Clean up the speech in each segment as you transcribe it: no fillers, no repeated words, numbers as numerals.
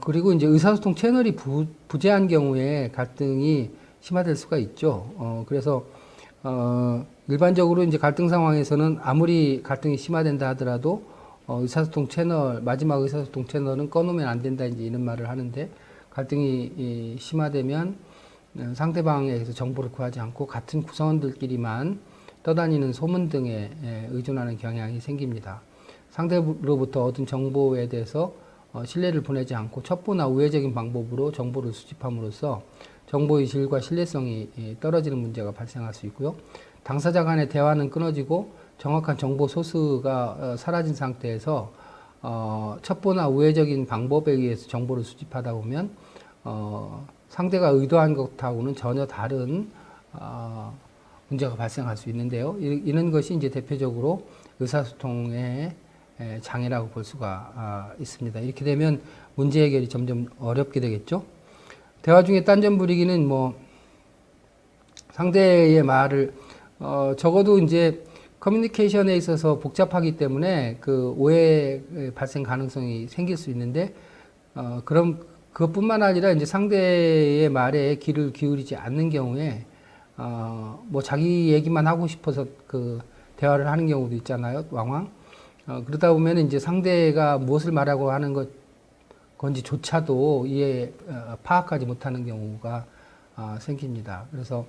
그리고 이제 의사소통 채널이 부재한 경우에 갈등이 심화될 수가 있죠. 그래서, 일반적으로 이제 갈등 상황에서는 아무리 갈등이 심화된다 하더라도, 의사소통 채널, 마지막 의사소통 채널은 꺼놓으면 안 된다, 이제 이런 말을 하는데, 갈등이 심화되면 상대방에게서 정보를 구하지 않고 같은 구성원들끼리만 떠다니는 소문 등에 의존하는 경향이 생깁니다. 상대로부터 얻은 정보에 대해서 신뢰를 보내지 않고 첩보나 우회적인 방법으로 정보를 수집함으로써 정보의 질과 신뢰성이 떨어지는 문제가 발생할 수 있고요. 당사자 간의 대화는 끊어지고 정확한 정보 소스가 사라진 상태에서 첩보나 우회적인 방법에 의해서 정보를 수집하다 보면 상대가 의도한 것하고는 전혀 다른 문제가 발생할 수 있는데요. 이런 것이 이제 대표적으로 의사소통의 장애라고 볼 수가 있습니다. 이렇게 되면 문제 해결이 점점 어렵게 되겠죠. 대화 중에 딴전 부리기는 뭐 상대의 말을 적어도 이제 커뮤니케이션에 있어서 복잡하기 때문에 그 오해 발생 가능성이 생길 수 있는데 그럼 그것뿐만 아니라 이제 상대의 말에 귀를 기울이지 않는 경우에 뭐 자기 얘기만 하고 싶어서 그 대화를 하는 경우도 있잖아요. 왕왕. 그러다 보면 이제 상대가 무엇을 말하고 하는 건지조차도 파악하지 못하는 경우가 생깁니다. 그래서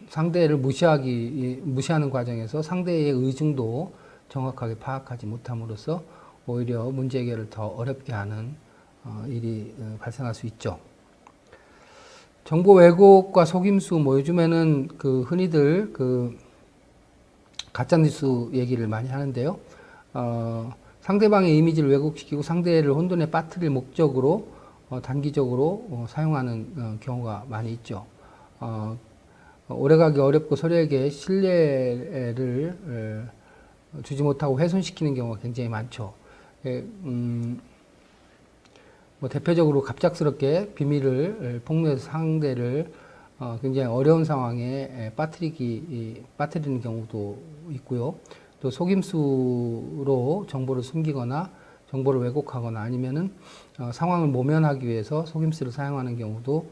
상대를 무시하는 과정에서 상대의 의중도 정확하게 파악하지 못함으로써 오히려 문제 해결을 더 어렵게 하는 일이 발생할 수 있죠. 정보 왜곡과 속임수, 뭐 요즘에는 그 흔히들 그 가짜뉴스 얘기를 많이 하는데요. 상대방의 이미지를 왜곡시키고 상대를 혼돈에 빠뜨릴 목적으로 단기적으로 사용하는 경우가 많이 있죠. 오래가기 어렵고 서로에게 신뢰를 주지 못하고 훼손시키는 경우가 굉장히 많죠. 뭐 대표적으로 갑작스럽게 비밀을 폭로해서 상대를 굉장히 어려운 상황에 빠뜨리는 경우도 있고요. 또 속임수로 정보를 숨기거나 정보를 왜곡하거나 아니면은 상황을 모면하기 위해서 속임수를 사용하는 경우도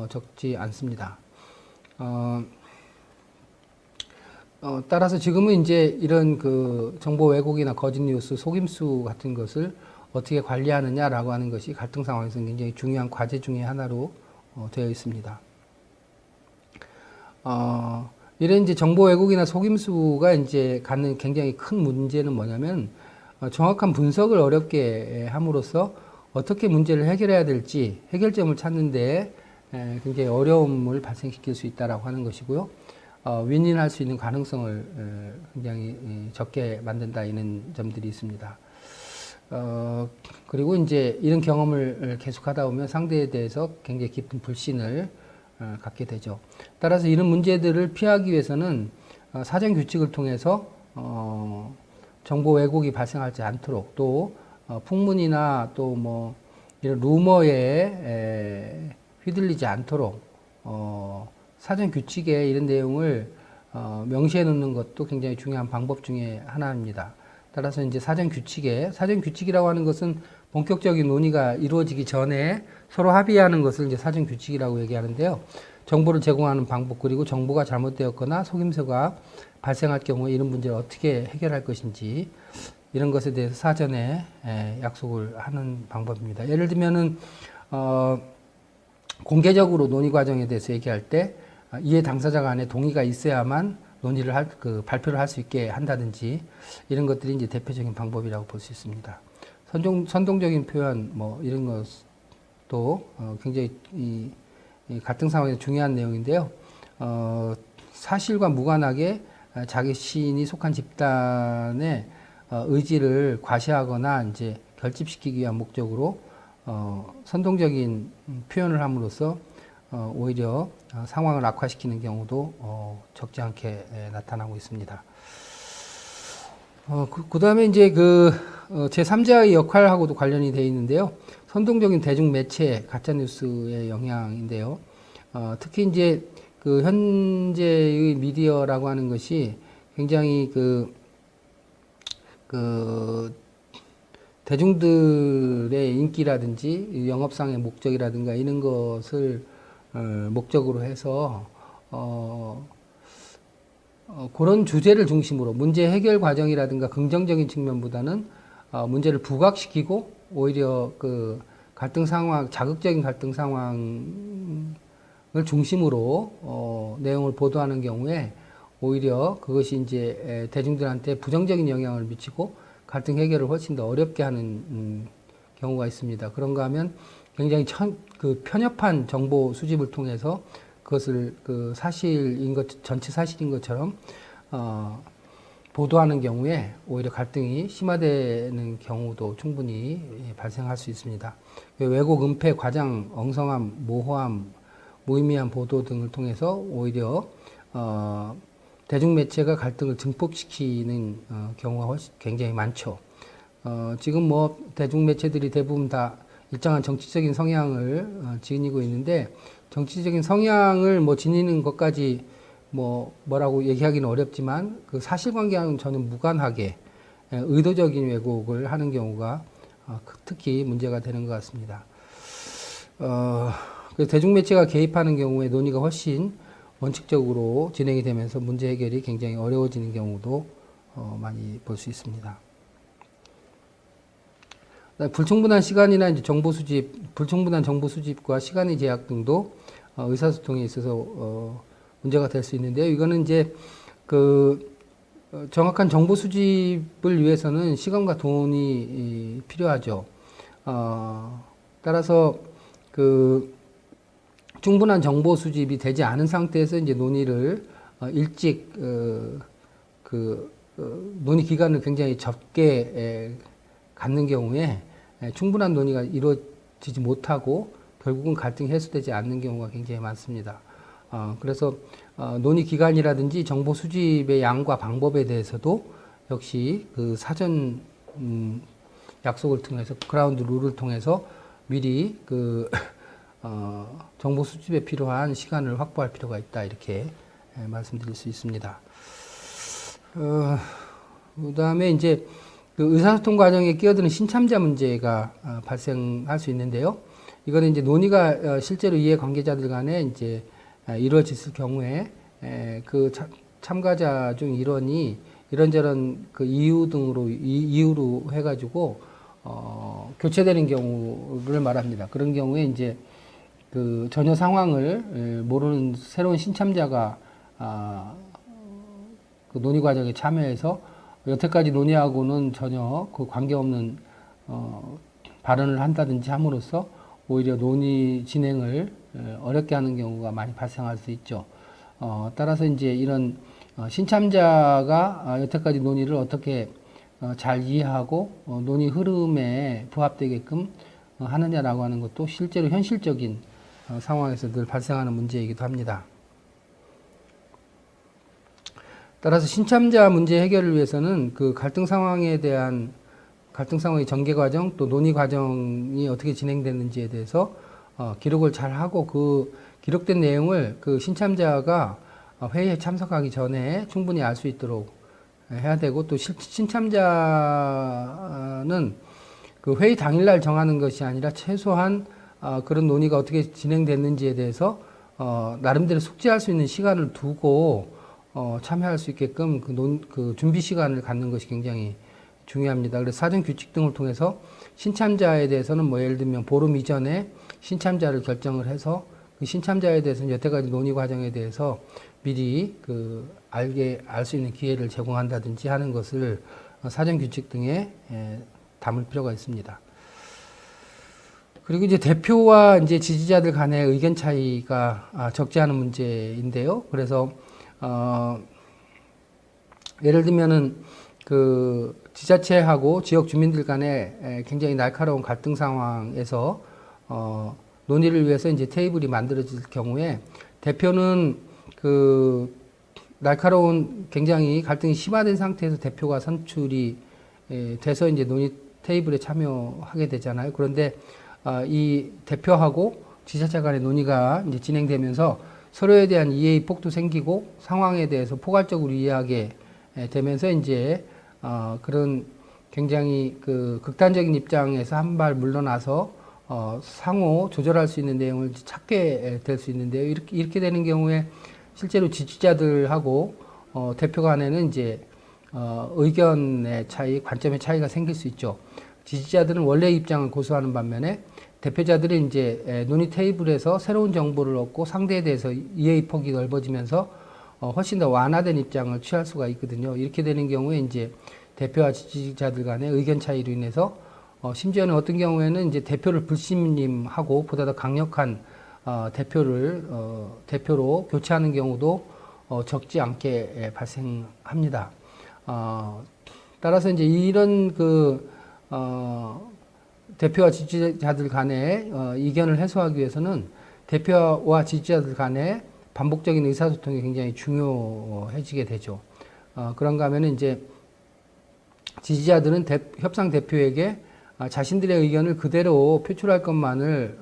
적지 않습니다. 따라서 지금은 이제 이런 그 정보 왜곡이나 거짓 뉴스, 속임수 같은 것을 어떻게 관리하느냐라고 하는 것이 갈등 상황에서는 굉장히 중요한 과제 중의 하나로 되어 있습니다. 이런 이제 정보 왜곡이나 속임수가 이제 갖는 굉장히 큰 문제는 뭐냐면 정확한 분석을 어렵게 함으로써 어떻게 문제를 해결해야 될지 해결점을 찾는데 굉장히 어려움을 발생시킬 수 있다라고 하는 것이고요. 윈윈할 수 있는 가능성을 굉장히 적게 만든다 이런 점들이 있습니다. 그리고 이제 이런 경험을 계속하다 보면 상대에 대해서 굉장히 깊은 불신을 갖게 되죠. 따라서 이런 문제들을 피하기 위해서는 사전 규칙을 통해서 정보 왜곡이 발생하지 않도록 또 풍문이나 또 뭐 이런 루머에 휘둘리지 않도록 사전 규칙에 이런 내용을 명시해 놓는 것도 굉장히 중요한 방법 중에 하나입니다. 따라서 이제 사전 규칙이라고 하는 것은 본격적인 논의가 이루어지기 전에 서로 합의하는 것을 이제 사전 규칙이라고 얘기하는데요. 정보를 제공하는 방법 그리고 정보가 잘못되었거나 속임수가 발생할 경우에 이런 문제를 어떻게 해결할 것인지 이런 것에 대해서 사전에 약속을 하는 방법입니다. 예를 들면은 공개적으로 논의 과정에 대해서 얘기할 때 이해 당사자 간에 동의가 있어야만 논의를 발표를 할 수 있게 한다든지 이런 것들이 이제 대표적인 방법이라고 볼 수 있습니다. 선동적인 표현 뭐 이런 것도 굉장히 이 갈등 상황에서 중요한 내용인데요. 사실과 무관하게 자기 시인이 속한 집단의 의지를 과시하거나 이제 결집시키기 위한 목적으로 선동적인 표현을 함으로써 오히려 상황을 악화시키는 경우도 적지 않게 나타나고 있습니다. 그 다음에 이제 제3자의 역할하고도 관련이 되어 있는데요. 선동적인 대중매체, 가짜뉴스의 영향인데요. 특히 이제 현재의 미디어라고 하는 것이 굉장히 대중들의 인기라든지 영업상의 목적이라든가 이런 것을 목적으로 해서 그런 주제를 중심으로 문제 해결 과정이라든가 긍정적인 측면보다는 문제를 부각시키고 오히려 그 갈등 상황, 자극적인 갈등 상황을 중심으로 내용을 보도하는 경우에 오히려 그것이 이제 대중들한테 부정적인 영향을 미치고 갈등 해결을 훨씬 더 어렵게 하는 경우가 있습니다. 그런가 하면 굉장히 그 편협한 정보 수집을 통해서 그것을 그 사실인 것, 전체 사실인 것처럼 보도하는 경우에 오히려 갈등이 심화되는 경우도 충분히 발생할 수 있습니다. 왜곡, 은폐, 과장, 엉성함, 모호함, 무의미한 보도 등을 통해서 오히려 대중매체가 갈등을 증폭시키는 경우가 굉장히 많죠. 지금 뭐 대중매체들이 대부분 다 일정한 정치적인 성향을 지니고 있는데 정치적인 성향을 뭐 지니는 것까지 뭐라고 얘기하기는 어렵지만 그 사실관계와는 전혀 무관하게 의도적인 왜곡을 하는 경우가 특히 문제가 되는 것 같습니다. 그래서 대중매체가 개입하는 경우에 논의가 훨씬 원칙적으로 진행이 되면서 문제 해결이 굉장히 어려워지는 경우도 많이 볼 수 있습니다. 불충분한 시간이나 이제 정보 수집, 불충분한 정보 수집과 시간의 제약 등도 의사소통에 있어서 문제가 될 수 있는데요. 이거는 이제 그 정확한 정보 수집을 위해서는 시간과 돈이 필요하죠. 따라서 그 충분한 정보 수집이 되지 않은 상태에서 이제 논의를 일찍 논의 기간을 굉장히 적게 갖는 경우에 충분한 논의가 이루어지지 못하고 결국은 갈등이 해소되지 않는 경우가 굉장히 많습니다. 그래서 논의 기간이라든지 정보 수집의 양과 방법에 대해서도 역시 그 사전 약속을 통해서 그라운드 룰을 통해서 미리 그 정보 수집에 필요한 시간을 확보할 필요가 있다 이렇게 말씀드릴 수 있습니다. 그다음에 이제 그 의사소통 과정에 끼어드는 신참자 문제가 발생할 수 있는데요. 이거는 이제 논의가 실제로 이해관계자들 간에 이제 이루어졌을 경우에 그 참가자 중 일원이 이런저런 그 이유로 해가지고 교체되는 경우를 말합니다. 그런 경우에 이제 그 전혀 상황을 모르는 새로운 신참자가 그 논의 과정에 참여해서 여태까지 논의하고는 전혀 그 관계없는 발언을 한다든지 함으로써 오히려 논의 진행을 어렵게 하는 경우가 많이 발생할 수 있죠. 따라서 이제 이런 신참자가 여태까지 논의를 어떻게 잘 이해하고 논의 흐름에 부합되게끔 하느냐라고 하는 것도 실제로 현실적인 상황에서 늘 발생하는 문제이기도 합니다. 따라서 신참자 문제 해결을 위해서는 그 갈등 상황에 대한 갈등 상황의 전개 과정 또 논의 과정이 어떻게 진행됐는지에 대해서 기록을 잘 하고 그 기록된 내용을 그 신참자가 회의에 참석하기 전에 충분히 알 수 있도록 해야 되고 또 신참자는 그 회의 당일날 정하는 것이 아니라 최소한 그런 논의가 어떻게 진행됐는지에 대해서 나름대로 숙지할 수 있는 시간을 두고 참여할 수 있게끔 그 준비 시간을 갖는 것이 굉장히 중요합니다. 그래서 사전 규칙 등을 통해서 신참자에 대해서는 뭐 예를 들면 보름 이전에 신참자를 결정을 해서 그 신참자에 대해서는 여태까지 논의 과정에 대해서 미리 알 수 있는 기회를 제공한다든지 하는 것을 사전 규칙 등에 담을 필요가 있습니다. 그리고 이제 대표와 이제 지지자들 간의 의견 차이가 적지 않은 문제인데요. 그래서 예를 들면은 그 지자체하고 지역 주민들 간에 굉장히 날카로운 갈등 상황에서 논의를 위해서 이제 테이블이 만들어질 경우에 대표는 그 날카로운 굉장히 갈등이 심화된 상태에서 대표가 선출이 돼서 이제 논의 테이블에 참여하게 되잖아요. 그런데 이 대표하고 지자체 간의 논의가 이제 진행되면서 서로에 대한 이해의 폭도 생기고 상황에 대해서 포괄적으로 이해하게 되면서 이제 그런 굉장히 그 극단적인 입장에서 한 발 물러나서 상호 조절할 수 있는 내용을 찾게 될 수 있는데요. 이렇게 되는 경우에 실제로 지지자들하고 대표 간에는 이제 의견의 차이, 관점의 차이가 생길 수 있죠. 지지자들은 원래 입장을 고수하는 반면에 대표자들이 이제 논의 테이블에서 새로운 정보를 얻고 상대에 대해서 이해의 폭이 넓어지면서 훨씬 더 완화된 입장을 취할 수가 있거든요. 이렇게 되는 경우에 이제 대표와 지지자들 간의 의견 차이로 인해서 심지어는 어떤 경우에는 이제 대표를 불신임하고 보다 더 강력한 대표로 교체하는 경우도 적지 않게 발생합니다. 따라서 이제 이런 대표와 지지자들 간의 이견을 해소하기 위해서는 대표와 지지자들 간의 반복적인 의사소통이 굉장히 중요해지게 되죠. 그런가 하면은 이제 지지자들은 협상 대표에게 자신들의 의견을 그대로 표출할 것만을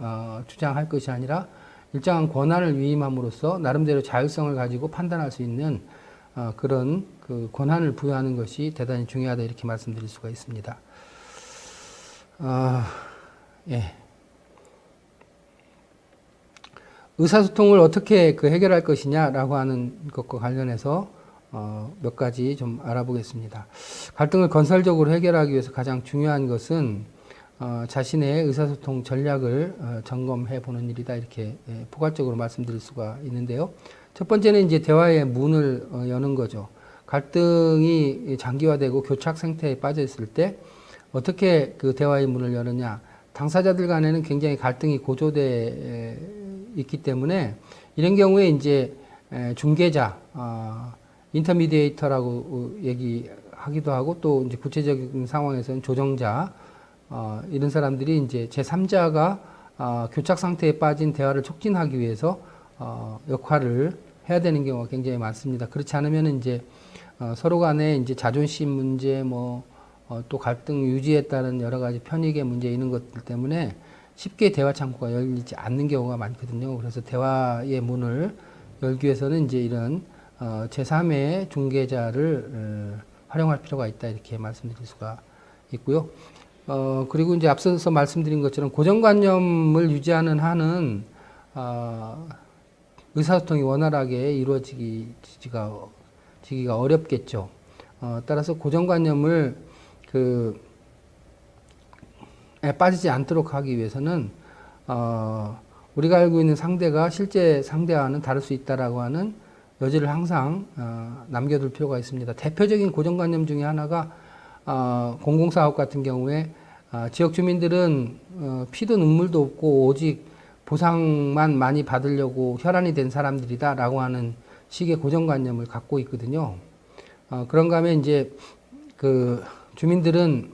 주장할 것이 아니라 일정한 권한을 위임함으로써 나름대로 자율성을 가지고 판단할 수 있는 그런 그 권한을 부여하는 것이 대단히 중요하다 이렇게 말씀드릴 수가 있습니다. 예. 의사소통을 어떻게 해결할 것이냐라고 하는 것과 관련해서 몇 가지 좀 알아보겠습니다. 갈등을 건설적으로 해결하기 위해서 가장 중요한 것은 자신의 의사소통 전략을 점검해 보는 일이다 이렇게 포괄적으로 말씀드릴 수가 있는데요. 첫 번째는 이제 대화의 문을 여는 거죠. 갈등이 장기화되고 교착 상태에 빠져 있을 때 어떻게 그 대화의 문을 여느냐. 당사자들 간에는 굉장히 갈등이 고조돼 있기 때문에 이런 경우에 이제 중개자, 인터미디에이터라고 얘기하기도 하고 또 이제 구체적인 상황에서는 조정자, 이런 사람들이 이제 제3자가 교착 상태에 빠진 대화를 촉진하기 위해서 역할을 해야 되는 경우가 굉장히 많습니다. 그렇지 않으면 이제 서로 간에 이제 자존심 문제, 또 갈등 유지에 따른 여러 가지 편익의 문제 이런 것들 때문에 쉽게 대화 창구가 열리지 않는 경우가 많거든요. 그래서 대화의 문을 열기 위해서는 이제 이런 제3의 중개자를 활용할 필요가 있다 이렇게 말씀드릴 수가 있고요. 그리고 이제 앞서서 말씀드린 것처럼 고정관념을 유지하는 한은 의사소통이 원활하게 이루어지기가 어렵겠죠. 따라서 고정관념을 빠지지 않도록 하기 위해서는 우리가 알고 있는 상대가 실제 상대와는 다를 수 있다라고 하는 여지를 항상 남겨둘 필요가 있습니다. 대표적인 고정관념 중에 하나가 공공사업 같은 경우에 지역 주민들은 피도 눈물도 없고 오직 보상만 많이 받으려고 혈안이 된 사람들이다라고 하는 식의 고정관념을 갖고 있거든요. 그런가 하면 이제 주민들은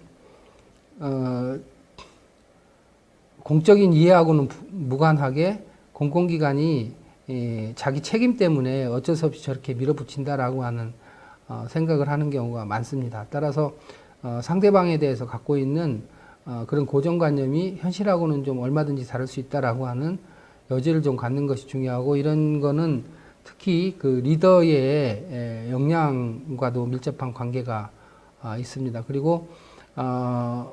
공적인 이해하고는 무관하게 공공기관이 자기 책임 때문에 어쩔 수 없이 저렇게 밀어붙인다라고 하는 생각을 하는 경우가 많습니다. 따라서 상대방에 대해서 갖고 있는 그런 고정관념이 현실하고는 좀 얼마든지 다를 수 있다라고 하는 여지를 좀 갖는 것이 중요하고, 이런 거는 특히 그 리더의 역량과도 밀접한 관계가 있습니다. 그리고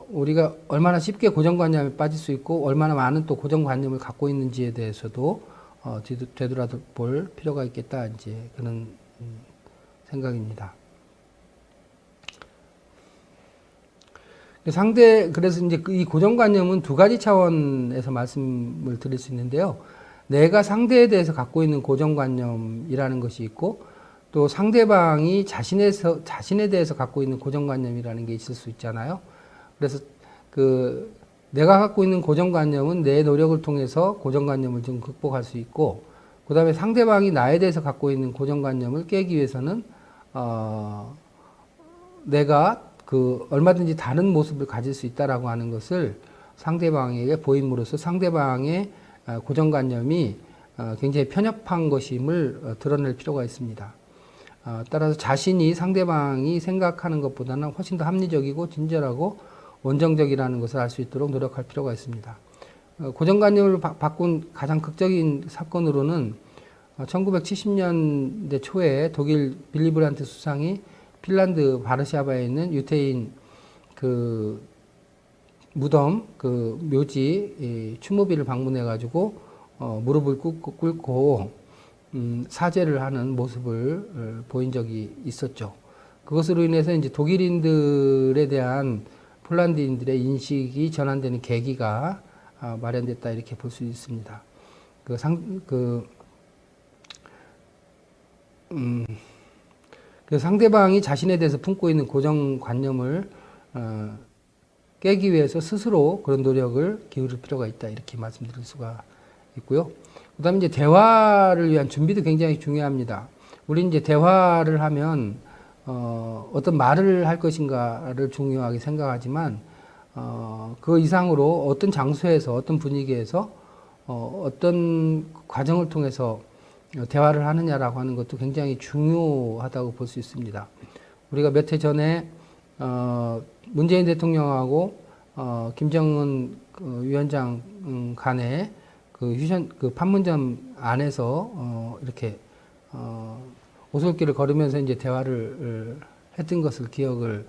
우리가 얼마나 쉽게 고정관념에 빠질 수 있고 얼마나 많은 또 고정관념을 갖고 있는지에 대해서도 되돌아볼 필요가 있겠다, 이제 그런 생각입니다. 그래서 이제 이 고정관념은 두 가지 차원에서 말씀을 드릴 수 있는데요. 내가 상대에 대해서 갖고 있는 고정관념이라는 것이 있고, 또 상대방이 자신에 대해서 갖고 있는 고정관념이라는 게 있을 수 있잖아요. 그래서 내가 갖고 있는 고정관념은 내 노력을 통해서 고정관념을 좀 극복할 수 있고, 그 다음에 상대방이 나에 대해서 갖고 있는 고정관념을 깨기 위해서는 내가 얼마든지 다른 모습을 가질 수 있다라고 하는 것을 상대방에게 보임으로써 상대방의 고정관념이 굉장히 편협한 것임을 드러낼 필요가 있습니다. 따라서 자신이 상대방이 생각하는 것보다는 훨씬 더 합리적이고 친절하고 원정적이라는 것을 알 수 있도록 노력할 필요가 있습니다. 고정관념을 바꾼 가장 극적인 사건으로는 1970년대 초에 독일 빌리 브란트 수상이 핀란드 바르샤바에 있는 유태인 그 무덤, 그 묘지, 추모비를 방문해가지고 무릎을 꿇고 사죄를 하는 모습을 보인 적이 있었죠. 그것으로 인해서 이제 독일인들에 대한 폴란드인들의 인식이 전환되는 계기가 마련됐다 이렇게 볼 수 있습니다. 그 상대방이 자신에 대해서 품고 있는 고정관념을 깨기 위해서 스스로 그런 노력을 기울일 필요가 있다 이렇게 말씀드릴 수가 있고요. 그다음에 이제 대화를 위한 준비도 굉장히 중요합니다. 우리 이제 대화를 하면 어떤 말을 할 것인가를 중요하게 생각하지만 그 이상으로 어떤 장소에서 어떤 분위기에서 어떤 과정을 통해서 대화를 하느냐라고 하는 것도 굉장히 중요하다고 볼 수 있습니다. 우리가 몇 해 전에 문재인 대통령하고 김정은 위원장 간에 그 판문점 안에서 이렇게 오솔길을 걸으면서 이제 대화를 했던 것을 기억을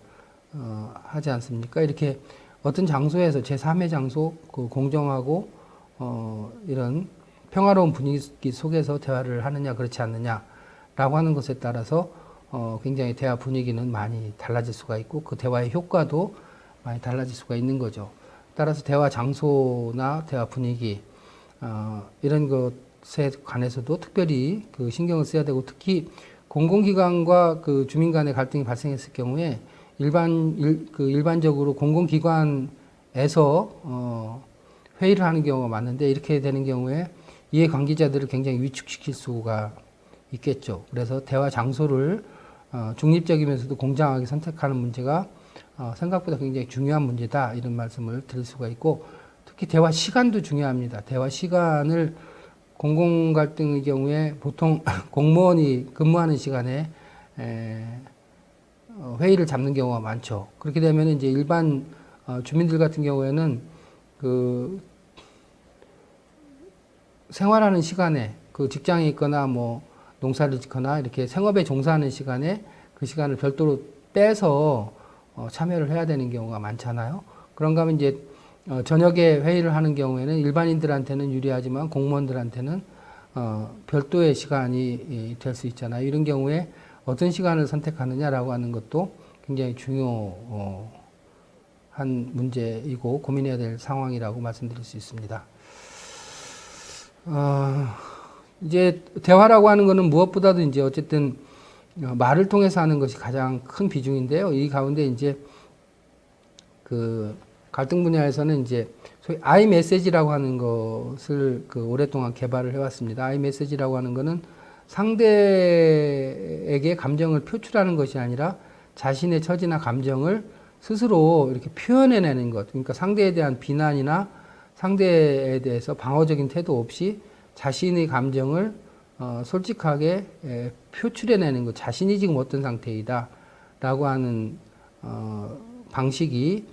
하지 않습니까? 이렇게 어떤 장소에서 제3의 장소, 그 공정하고 이런 평화로운 분위기 속에서 대화를 하느냐 그렇지 않느냐라고 하는 것에 따라서 굉장히 대화 분위기는 많이 달라질 수가 있고 그 대화의 효과도 많이 달라질 수가 있는 거죠. 따라서 대화 장소나 대화 분위기 이런 것에 관해서도 특별히 그 신경을 써야 되고 특히 공공기관과 그 주민 간의 갈등이 발생했을 경우에 일반적으로 공공기관에서 회의를 하는 경우가 많은데 이렇게 되는 경우에 이해관계자들을 굉장히 위축시킬 수가 있겠죠. 그래서 대화 장소를 중립적이면서도 공정하게 선택하는 문제가 생각보다 굉장히 중요한 문제다 이런 말씀을 드릴 수가 있고 특히 대화 시간도 중요합니다. 대화 시간을 공공갈등의 경우에 보통 공무원이 근무하는 시간에 회의를 잡는 경우가 많죠. 그렇게 되면 이제 일반 주민들 같은 경우에는 그 생활하는 시간에 그 직장에 있거나 뭐 농사를 짓거나 이렇게 생업에 종사하는 시간에 그 시간을 별도로 빼서 참여를 해야 되는 경우가 많잖아요. 그런가 하면 이제 저녁에 회의를 하는 경우에는 일반인들한테는 유리하지만 공무원들한테는 별도의 시간이 될 수 있잖아요. 이런 경우에 어떤 시간을 선택하느냐라고 하는 것도 굉장히 중요한 문제이고 고민해야 될 상황이라고 말씀드릴 수 있습니다. 이제 대화라고 하는 것은 무엇보다도 이제 어쨌든 말을 통해서 하는 것이 가장 큰 비중인데요. 이 가운데 이제 그 갈등 분야에서는 이제 소위 I 메시지라고 하는 것을 그 오랫동안 개발을 해왔습니다. I 메시지라고 하는 것은 상대에게 감정을 표출하는 것이 아니라 자신의 처지나 감정을 스스로 이렇게 표현해내는 것. 그러니까 상대에 대한 비난이나 상대에 대해서 방어적인 태도 없이 자신의 감정을 솔직하게 표출해내는 것. 자신이 지금 어떤 상태이다 라고 하는 방식이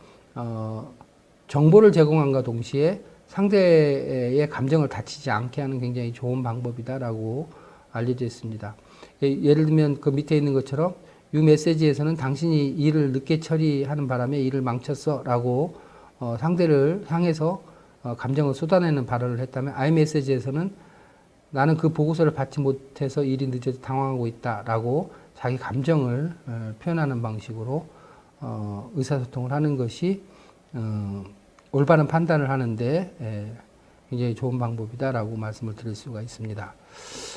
정보를 제공함과 동시에 상대의 감정을 다치지 않게 하는 굉장히 좋은 방법이다라고 알려져 있습니다. 예를 들면 그 밑에 있는 것처럼 이 메시지에서는 당신이 일을 늦게 처리하는 바람에 일을 망쳤어라고 상대를 향해서 감정을 쏟아내는 발언을 했다면 I 메시지에서는 나는 그 보고서를 받지 못해서 일이 늦어서 당황하고 있다라고 자기 감정을 표현하는 방식으로 의사소통을 하는 것이 올바른 판단을 하는데 굉장히 좋은 방법이다라고 말씀을 드릴 수가 있습니다.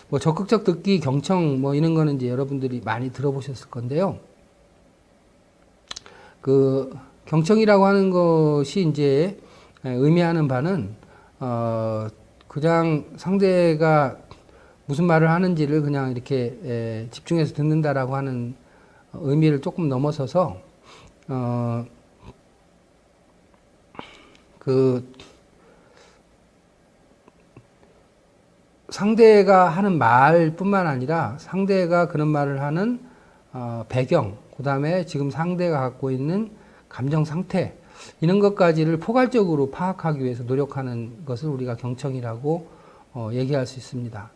뭐 적극적 듣기, 경청 뭐 이런 거는 이제 여러분들이 많이 들어보셨을 건데요. 그 경청이라고 하는 것이 이제 의미하는 바는 그냥 상대가 무슨 말을 하는지를 그냥 이렇게 집중해서 듣는다라고 하는 의미를 조금 넘어서서 그 상대가 하는 말뿐만 아니라 상대가 그런 말을 하는 배경, 그 다음에 지금 상대가 갖고 있는 감정 상태 이런 것까지를 포괄적으로 파악하기 위해서 노력하는 것을 우리가 경청이라고 얘기할 수 있습니다.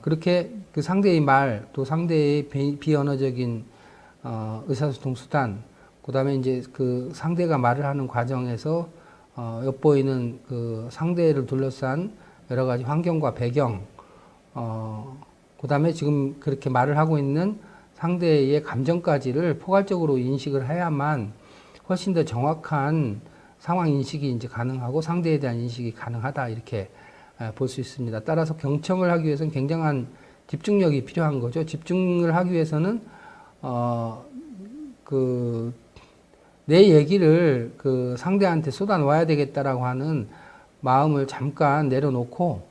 그렇게 그 상대의 말, 또 상대의 비언어적인 의사소통 수단, 그다음에 이제 그 상대가 말을 하는 과정에서 엿보이는 그 상대를 둘러싼 여러 가지 환경과 배경, 그다음에 지금 그렇게 말을 하고 있는 상대의 감정까지를 포괄적으로 인식을 해야만 훨씬 더 정확한 상황 인식이 이제 가능하고 상대에 대한 인식이 가능하다 이렇게 볼 수 있습니다. 따라서 경청을 하기 위해서는 굉장한 집중력이 필요한 거죠. 집중을 하기 위해서는 그 내 얘기를 그 상대한테 쏟아놓아야 되겠다라고 하는 마음을 잠깐 내려놓고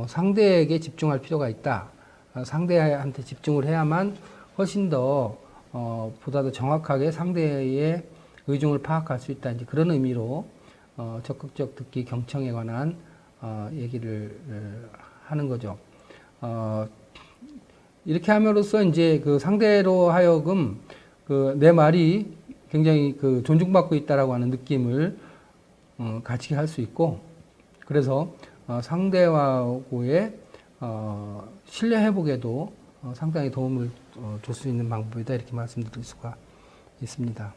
상대에게 집중할 필요가 있다. 상대한테 집중을 해야만 훨씬 더 보다 더 정확하게 상대의 의중을 파악할 수 있다. 이제 그런 의미로 적극적 듣기 경청에 관한 얘기를 하는 거죠. 이렇게 함으로써 이제 그 상대로 하여금 그 내 말이 굉장히 그 존중받고 있다라고 하는 느낌을 가지게 할 수 있고, 그래서 상대와의 신뢰 회복에도 상당히 도움을 줄 수 있는 방법이다 이렇게 말씀드릴 수가 있습니다.